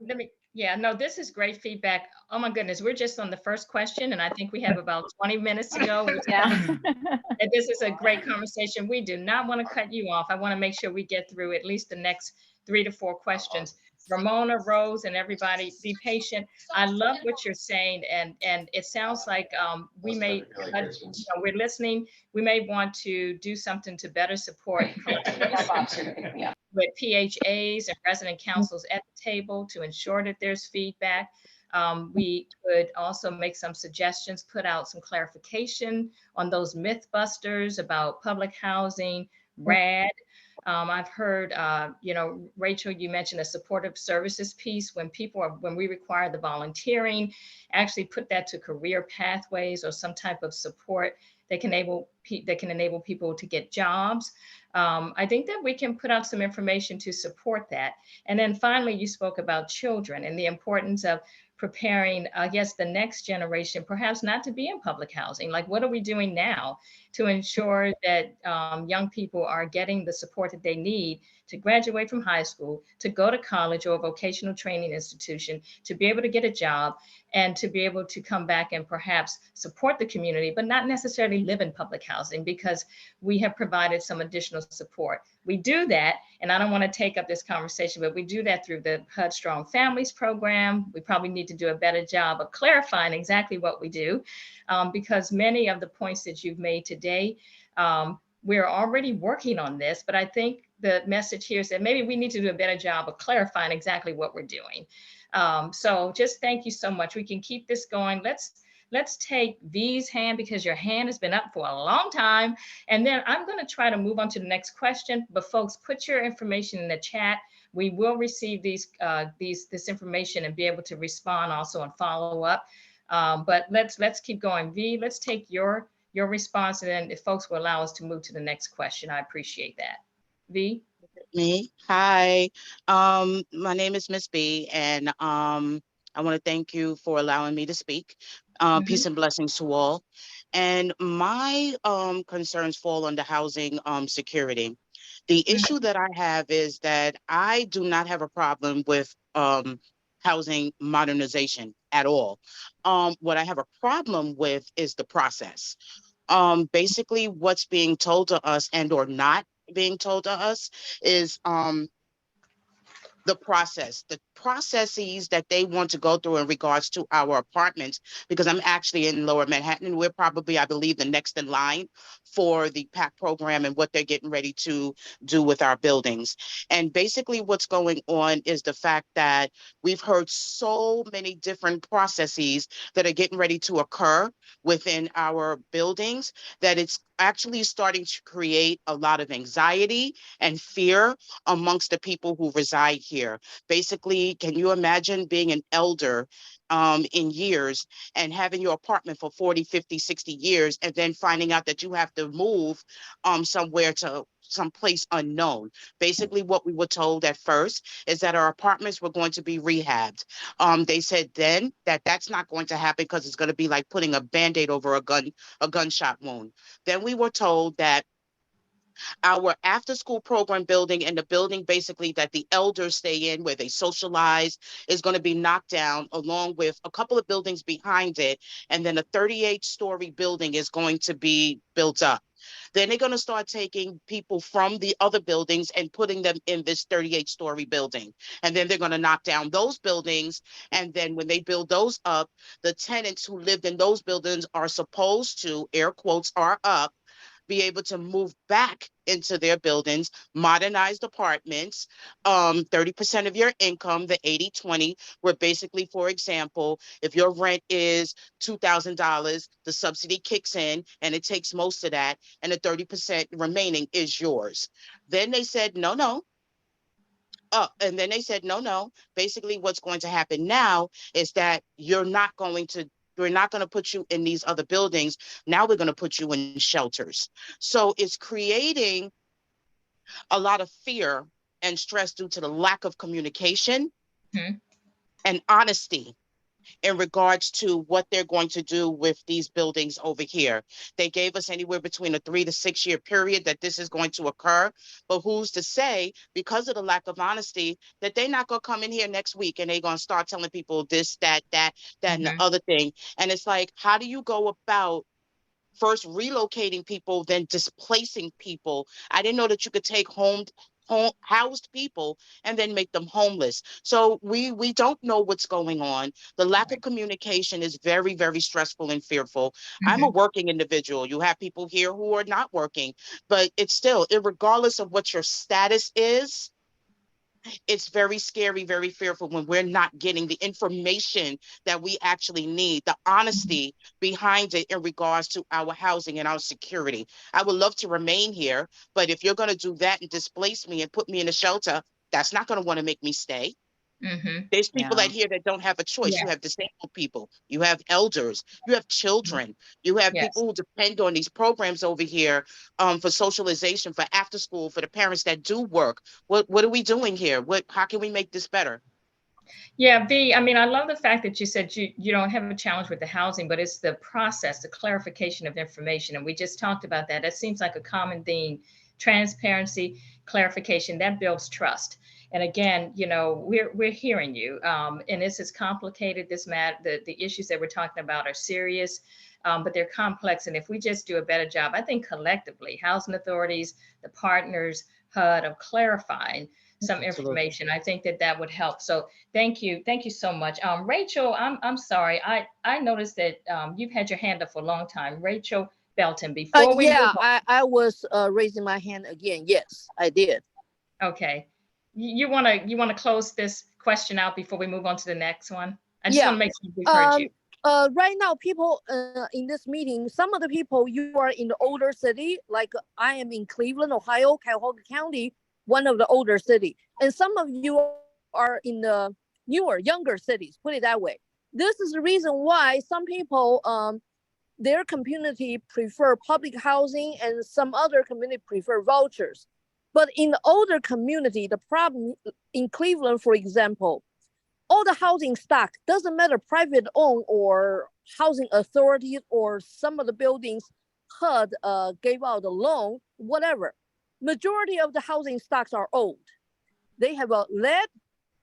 Yeah, no, this is great feedback. Oh my goodness, we're just on the first question and I think we have about 20 minutes to go. Yeah. And this is a great conversation. We do not want to cut you off. I want to make sure we get through at least the next 3 to 4 questions. Ramona, Rose, and everybody, be patient. I love what you're saying, and it sounds like we may, you know, we're listening. We may want to do something to better support with PHAs and resident councils at the table to ensure that there's feedback. We could also make some suggestions, put out some clarification on those myth busters about public housing, RAD. I've heard, you know, Rachel, you mentioned a supportive services piece. When we require the volunteering, actually put that to career pathways or some type of support that can enable people to get jobs. I think that we can put out some information to support that. And then finally, you spoke about children and the importance of preparing, I guess, the next generation, perhaps not to be in public housing. Like, what are we doing now to ensure that young people are getting the support that they need to graduate from high school, to go to college or a vocational training institution, to be able to get a job and to be able to come back and perhaps support the community, but not necessarily live in public housing, because we have provided some additional support. We do that, and I don't want to take up this conversation, but we do that through the HUD Strong Families program. We probably need to do a better job of clarifying exactly what we do, because many of the points that you've made today, we're already working on this, but I think the message here is that maybe we need to do a better job of clarifying exactly what we're doing. So just thank you so much. We can keep this going. let's take V's hand because your hand has been up for a long time. And then I'm going to try to move on to the next question. But folks, put your information in the chat. We will receive this information and be able to respond also and follow up. But let's keep going. V, let's take your response, and then if folks will allow us to move to the next question, I appreciate that. V? Me. Hi. My name is Miss B, and I want to thank you for allowing me to speak. Peace and blessings to all. And my concerns fall under housing security. The issue that I have is that I do not have a problem with housing modernization at all. What I have a problem with is the process. Basically what's being told to us and or not being told to us is the processes that they want to go through in regards to our apartments, because I'm actually in Lower Manhattan. We're probably, I believe, the next in line for the PAC program and what they're getting ready to do with our buildings. And basically what's going on is the fact that we've heard so many different processes that are getting ready to occur within our buildings that it's actually starting to create a lot of anxiety and fear amongst the people who reside here. Basically, can you imagine being an elder in years and having your apartment for 40, 50, 60 years and then finding out that you have to move somewhere to someplace unknown? Basically, what we were told at first is that our apartments were going to be rehabbed. They said then that that's not going to happen because it's going to be like putting a Band-Aid over a gunshot wound. Then we were told that our after school program building and the building basically that the elders stay in where they socialize is going to be knocked down, along with a couple of buildings behind it. And then a 38-story building is going to be built up. Then they're going to start taking people from the other buildings and putting them in this 38-story building. And then they're going to knock down those buildings. And then when they build those up, the tenants who lived in those buildings are supposed to, air quotes, are up, be able to move back into their buildings, modernized apartments, 30% of your income, the 80-20, where basically, for example, if your rent is $2,000, the subsidy kicks in and it takes most of that, and the 30% remaining is yours. Then they said, no. And then they said, no. Basically, what's going to happen now is that we're not going to put you in these other buildings. Now we're going to put you in shelters. So it's creating a lot of fear and stress due to the lack of communication and honesty in regards to what they're going to do with these buildings over here. They gave us anywhere between a 3 to 6 year period that this is going to occur, but who's to say, because of the lack of honesty, that they're not going to come in here next week and they're going to start telling people this, that, and the other thing. And it's like, how do you go about first relocating people, then displacing people? I didn't know that you could take housed people and then make them homeless. So we don't know what's going on. The lack of communication is very, very stressful and fearful. I'm a working individual. You have people here who are not working, but it's still, regardless of what your status is, it's very scary, very fearful when we're not getting the information that we actually need, the honesty behind it in regards to our housing and our security. I would love to remain here, but if you're going to do that and displace me and put me in a shelter, that's not going to want to make me stay. There's people out here that don't have a choice. You have disabled people, you have elders, you have children, you have people who depend on these programs over here for socialization, for after school, for the parents that do work. What are we doing here? How can we make this better? Yeah, V, I mean, I love the fact that you said you don't have a challenge with the housing, but it's the process, the clarification of information. And we just talked about that. That seems like a common theme. Transparency, clarification, that builds trust. And again, we're hearing you. And this is complicated. The issues that we're talking about are serious, but they're complex. And if we just do a better job, I think collectively, housing authorities, the partners, HUD, of clarifying some information, I think that would help. So thank you so much. Rachel, I'm sorry, I noticed that you've had your hand up for a long time. Rachel Belton, before we move on. I was raising my hand again. Yes, I did. Okay. You want to close this question out before we move on to the next one? I just want to make sure we've heard you. Right now, people in this meeting, some of the people, you are in the older city, like I am in Cleveland, Ohio, Cuyahoga County, one of the older city. And some of you are in the newer, younger cities, put it that way. This is the reason why some people, their community prefer public housing and some other community prefer vouchers. But in the older community, the problem in Cleveland, for example, all the housing stock, doesn't matter private owned or housing authority or some of the buildings HUD gave out a loan, whatever. Majority of the housing stocks are old. They have a lead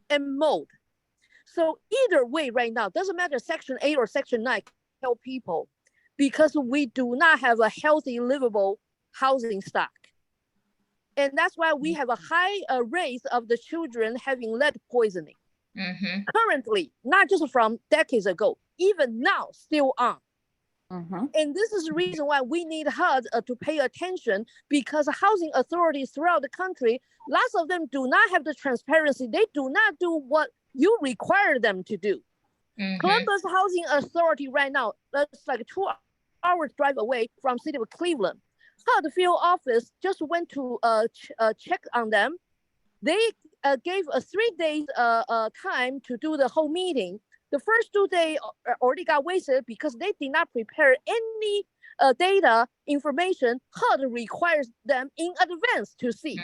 and mold. So either way right now, doesn't matter Section 8 or Section 9, tell people, because we do not have a healthy, livable housing stock. And that's why we have a high rate of the children having lead poisoning. Currently, not just from decades ago, even now, still on. And this is the reason why we need HUD to pay attention, because housing authorities throughout the country, lots of them do not have the transparency. They do not do what you require them to do. Columbus Housing Authority right now, that's like 2 hours drive away from city of Cleveland. HUD field office just went to check on them. They gave a 3 days time to do the whole meeting. The first 2 days already got wasted because they did not prepare any data information HUD requires them in advance to see.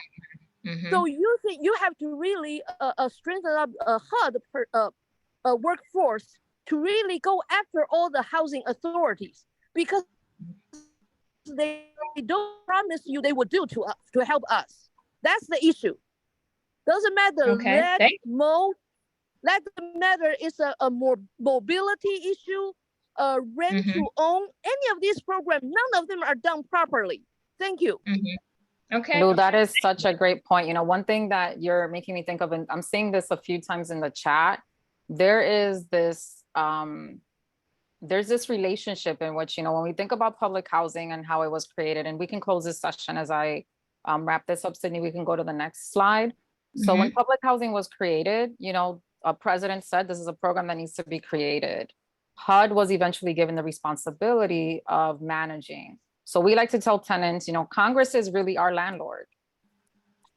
So you think you have to really strengthen up HUD workforce to really go after all the housing authorities, because they don't promise you they will do to help us. That's the issue. Doesn't matter lead, mold, doesn't matter. It's a more mobility issue, rent to own. Any of these programs, none of them are done properly. Thank you. Okay. Lou, that is such a great point. You know, one thing that you're making me think of, and I'm seeing this a few times in the chat, there is this, there's this relationship in which, you know, when we think about public housing and how it was created, and we can close this session as I wrap this up, Sydney, we can go to the next slide. So when public housing was created, you know, a president said this is a program that needs to be created. HUD was eventually given the responsibility of managing. So we like to tell tenants, you know, Congress is really our landlord.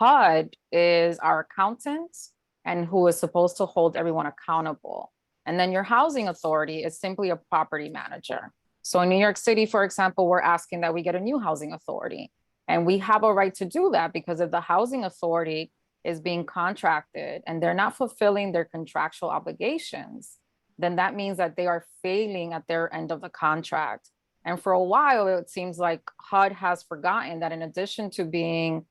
HUD is our accountant and who is supposed to hold everyone accountable. And then your housing authority is simply a property manager. So in New York City, for example, we're asking that we get a new housing authority. And we have a right to do that because if the housing authority is being contracted and they're not fulfilling their contractual obligations, then that means that they are failing at their end of the contract. And for a while, it seems like HUD has forgotten that in addition to being,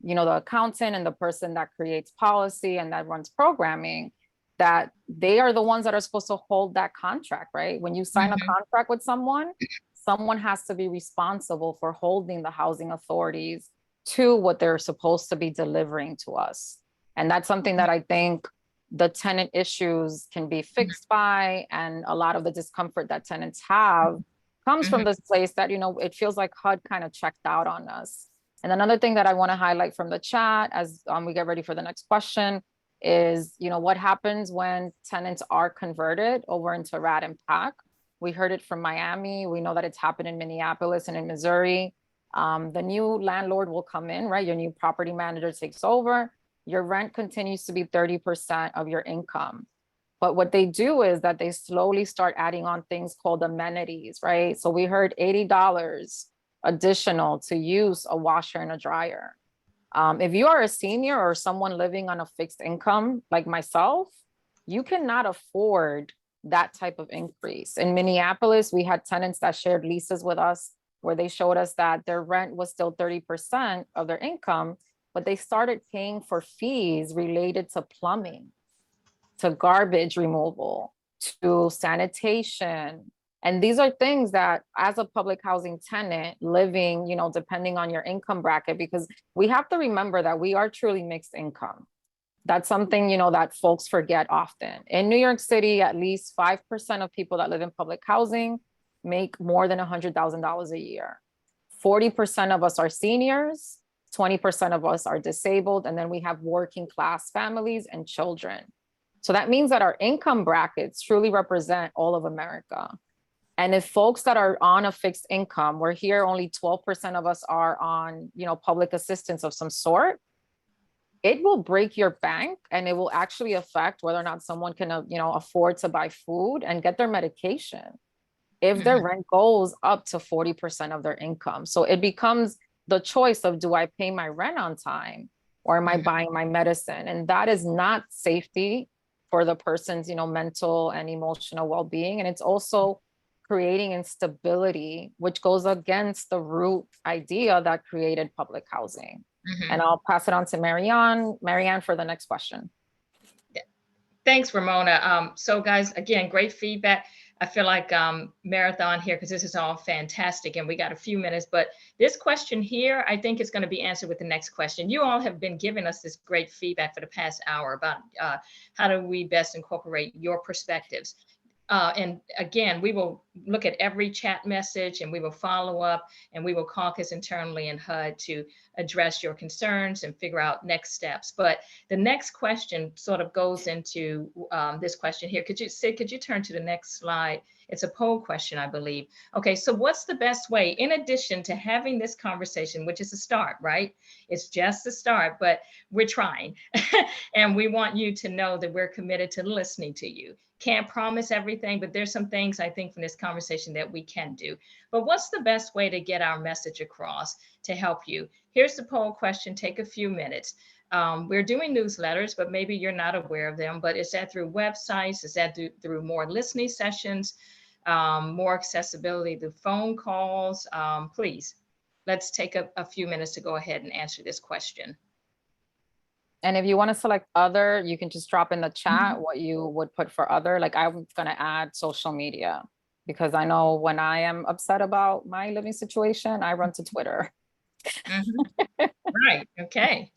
you know, the accountant and the person that creates policy and that runs programming, that they are the ones that are supposed to hold that contract, right? When you sign a contract with someone, someone has to be responsible for holding the housing authorities to what they're supposed to be delivering to us. And that's something that I think the tenant issues can be fixed by, and a lot of the discomfort that tenants have comes from this place that, you know, it feels like HUD kind of checked out on us. And another thing that I want to highlight from the chat as we get ready for the next question is, you know, what happens when tenants are converted over into RAD and PAC. We heard it from Miami. We know that it's happened in Minneapolis and in Missouri. The new landlord will come in, right? Your new property manager takes over. Your rent continues to be 30% of your income. But what they do is that they slowly start adding on things called amenities, right? So we heard $80 additional to use a washer and a dryer. If you are a senior or someone living on a fixed income like myself, you cannot afford that type of increase. In Minneapolis, we had tenants that shared leases with us where they showed us that their rent was still 30% of their income, but they started paying for fees related to plumbing, to garbage removal, to sanitation. And these are things that as a public housing tenant living, you know, depending on your income bracket, because we have to remember that we are truly mixed income. That's something, you know, that folks forget often. In New York City, at least 5% of people that live in public housing make more than $100,000 a year. 40% of us are seniors, 20% of us are disabled, and then we have working class families and children. So that means that our income brackets truly represent all of America. And if folks that are on a fixed income, we're here, only 12% of us are on, public assistance of some sort, it will break your bank, and it will actually affect whether or not someone can, afford to buy food and get their medication if their rent goes up to 40% of their income. So it becomes the choice of, do I pay my rent on time, or am I buying my medicine? And that is not safety for the person's, mental and emotional well-being. And it's also creating instability, which goes against the root idea that created public housing. And I'll pass it on to Marianne for the next question. Thanks, Ramona. So guys, again, great feedback. I feel like marathon here, because this is all fantastic and we got a few minutes, but this question here, I think is going to be answered with the next question. You all have been giving us this great feedback for the past hour about how do we best incorporate your perspectives. And again, we will look at every chat message, and we will follow up, and we will caucus internally in HUD to address your concerns and figure out next steps. But the next question sort of goes into this question here. Sid, could you turn to the next slide? It's a poll question, I believe. Okay, so what's the best way, in addition to having this conversation, which is a start, right? It's just a start, but we're trying. And we want you to know that we're committed to listening to you. Can't promise everything, but there's some things I think from this conversation that we can do. But what's the best way to get our message across to help you? Here's the poll question. Take a few minutes. We're doing newsletters, but maybe you're not aware of them. But is that through websites? Is that through more listening sessions, more accessibility through phone calls? Please, let's take a few minutes to go ahead and answer this question. And if you want to select other, you can just drop in the chat what you would put for other. Like, I'm going to add social media, because I know when I am upset about my living situation, I run to Twitter. Right. Okay.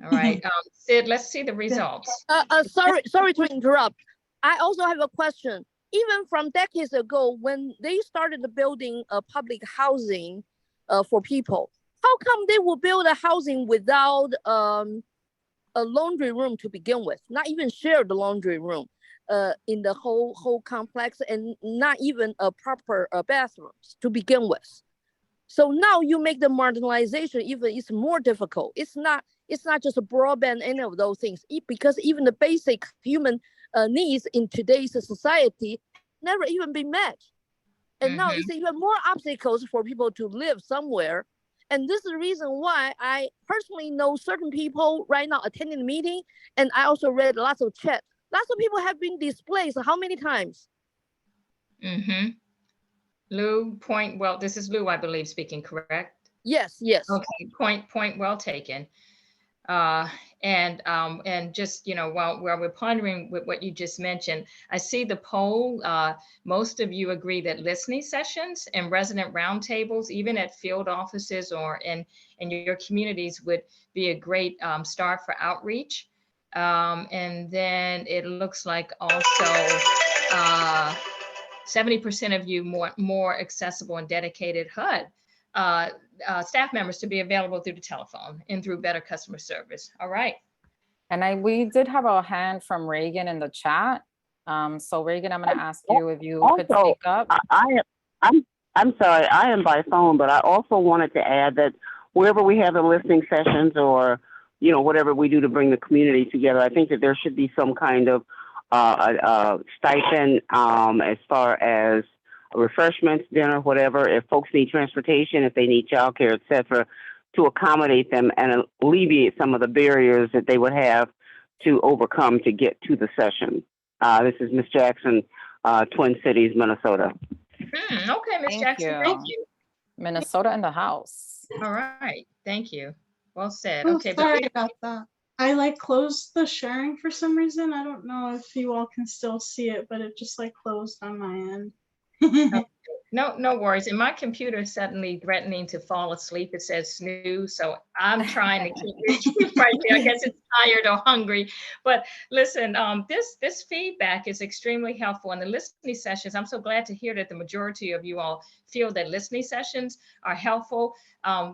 All right. Sid, let's see the results. Sorry to interrupt. I also have a question. Even from decades ago, when they started building public housing for people, how come they will build a housing without a laundry room to begin with, not even share the laundry room in the whole complex, and not even a proper bathrooms to begin with? So now you make the marginalization even it's more difficult. It's not just a broadband, any of those things, because even the basic human needs in today's society never even been met. And now it's even more obstacles for people to live somewhere. And this is the reason why I personally know certain people right now attending the meeting, and I also read lots of chat. Lots of people have been displaced. How many times? Lou, well, this is Lou, I believe, speaking, correct? Yes. Okay, point well taken. And just, while we're pondering with what you just mentioned, I see the poll. Most of you agree that listening sessions and resident roundtables, even at field offices or in your communities, would be a great start for outreach. And then it looks like also 70% of you want more accessible and dedicated HUD staff members to be available through the telephone and through better customer service. All right. And we did have a hand from Reagan in the chat. So Reagan, I'm going to ask you if you could speak up. I'm sorry, I am by phone, but I also wanted to add that wherever we have the listening sessions, or whatever we do to bring the community together, I think that there should be some kind of stipend as far as refreshments, dinner, whatever. If folks need transportation, if they need childcare, et cetera, to accommodate them and alleviate some of the barriers that they would have to overcome to get to the session. This is Ms. Jackson, Twin Cities, Minnesota. Okay, Ms. Jackson, thank you. Minnesota in the house. All right, thank you. Well said. Oh, Okay, sorry about that. I closed the sharing for some reason. I don't know if you all can still see it, but it just closed on my end. No worries. And my computer is suddenly threatening to fall asleep. It says snooze. So I'm trying to keep right there. I guess it's tired or hungry. But listen, this feedback is extremely helpful. And the listening sessions, I'm so glad to hear that the majority of you all feel that listening sessions are helpful.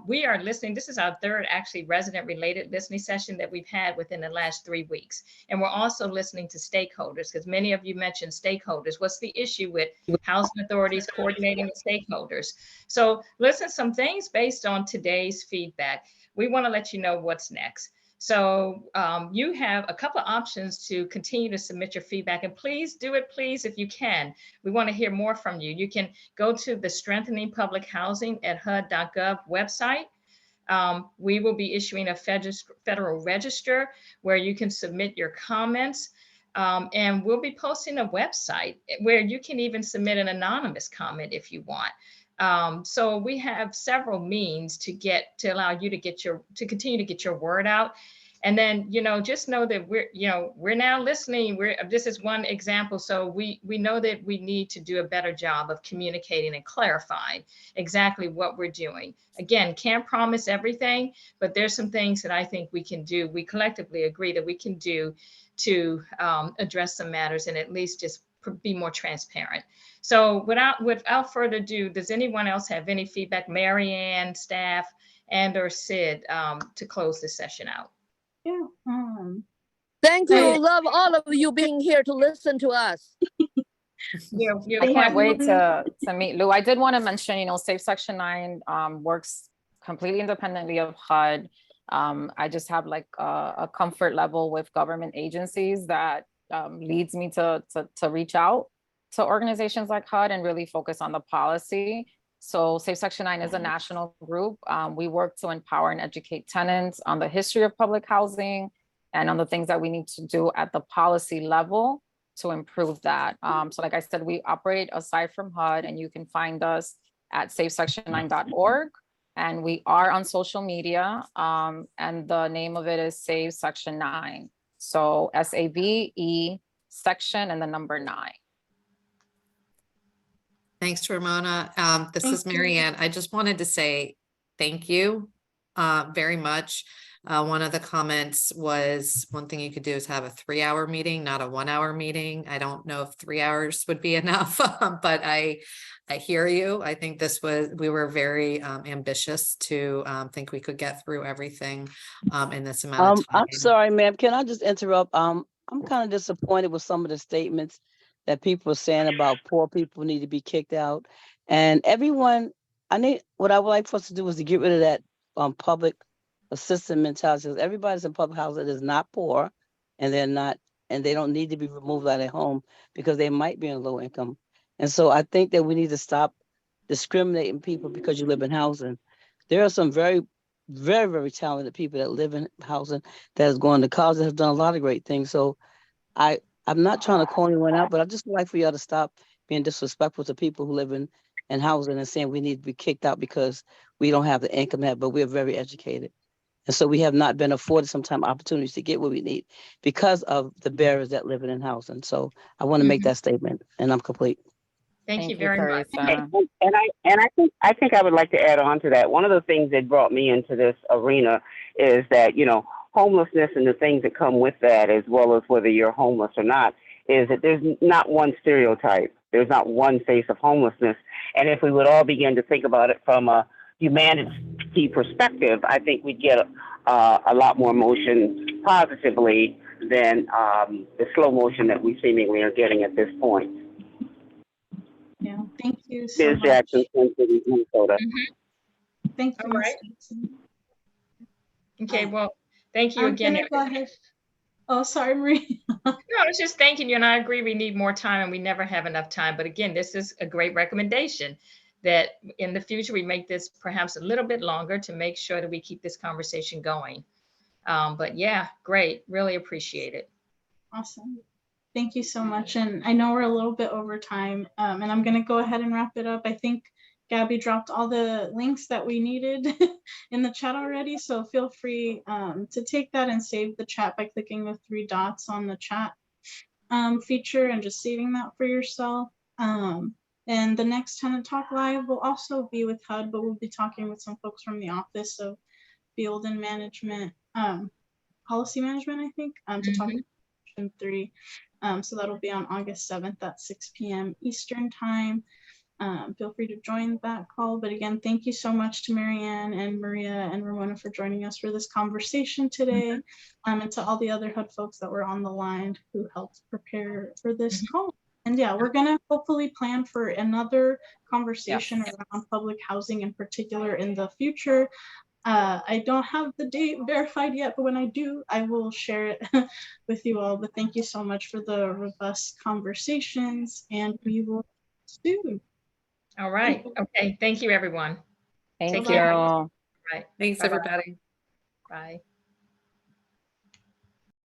We are listening. This is our third actually resident related listening session that we've had within the last 3 weeks. And we're also listening to stakeholders, because many of you mentioned stakeholders. What's the issue with housing authorities coordinating with stakeholders? So listen, some things based on today's feedback. We want to let you know what's next. So you have a couple of options to continue to submit your feedback, and please do it, please, if you can. We want to hear more from you. You can go to the Strengthening Public Housing at HUD.gov website. We will be issuing a federal register where you can submit your comments. And we'll be posting a website where you can even submit an anonymous comment if you want. So we have several means to allow you to continue to get your word out. And then, just know that we're now listening. This is one example. So we know that we need to do a better job of communicating and clarifying exactly what we're doing. Again, can't promise everything, but there's some things that I think we can do. We collectively agree that we can do to address some matters and at least just be more transparent. So without further ado, does anyone else have any feedback, Marianne, staff, and or Sid, to close this session out? Yeah. Thank you. Love all of you being here to listen to us. You're I can't wait quite- to meet Lou. I did want to mention, Safe Section 9 works completely independently of HUD. I just have like a comfort level with government agencies that leads me to reach out to organizations like HUD and really focus on the policy. So Safe Section 9 is a national group. We work to empower and educate tenants on the history of public housing and on the things that we need to do at the policy level to improve that. So like I said, we operate aside from HUD, and you can find us at safesection9.org. And we are on social media, and the name of it is Save Section 9. So SAVE section and the number 9. Thanks, Ramona. This is Thank you. Marianne. I just wanted to say thank you very much. One of the comments was one thing you could do is have a 3-hour meeting, not a 1-hour meeting. I don't know if 3 hours would be enough, but I hear you. I think we were very ambitious to think we could get through everything in this amount of time. I'm sorry, ma'am. Can I just interrupt? I'm kind of disappointed with some of the statements that people are saying about poor people need to be kicked out. And everyone, what I would like for us to do is to get rid of that public assistant mentality. Everybody's in public housing that is not poor, and they don't need to be removed out of their home because they might be in low income. And so I think that we need to stop discriminating people because you live in housing. There are some very, very, very talented people that live in housing that has gone to college that have done a lot of great things. So I'm not trying to call anyone out, but I just would like for y'all to stop being disrespectful to people who live in housing and saying we need to be kicked out because we don't have the income yet, but we're very educated. And so we have not been afforded sometimes opportunities to get what we need because of the barriers that live in housing. So I want to make that statement, and I'm complete. Thank you very much. And I think I would like to add on to that. One of the things that brought me into this arena is that, homelessness and the things that come with that, as well as whether you're homeless or not, is that there's not one stereotype. There's not one face of homelessness. And if we would all begin to think about it from a humanity perspective, I think we'd get a lot more motion positively than the slow motion that we seemingly are getting at this point. Yeah, thank you so much. Jackson, Minnesota. Thank you. All right. Okay, well, thank you again. Go ahead. Oh, sorry, Maria. No, I was just thanking you, and I agree we need more time, and we never have enough time. But again, this is a great recommendation that in the future we make this perhaps a little bit longer to make sure that we keep this conversation going. But yeah, great. Really appreciate it. Awesome. Thank you so much. And I know we're a little bit over time, and I'm going to go ahead and wrap it up. I think Gabby dropped all the links that we needed in the chat already. So feel free to take that and save the chat by clicking the 3 dots on the chat feature and just saving that for yourself. And the next Tenant Talk Live will also be with HUD, but we'll be talking with some folks from the Office of Field and Management, Policy Management, I think, to talk about Section 3. So that'll be on August 7th at 6 p.m. Eastern Time. Feel free to join that call. But again, thank you so much to Marianne and Maria and Ramona for joining us for this conversation today, and to all the other HUD folks that were on the line who helped prepare for this call. And yeah, we're gonna hopefully plan for another conversation around public housing in particular in the future. I don't have the date verified yet, but when I do, I will share it with you all. But thank you so much for the robust conversations, and we will soon. All right. Okay. Thank you, everyone. Thank Take you. care. Right. Thanks, Bye-bye. everybody. Bye.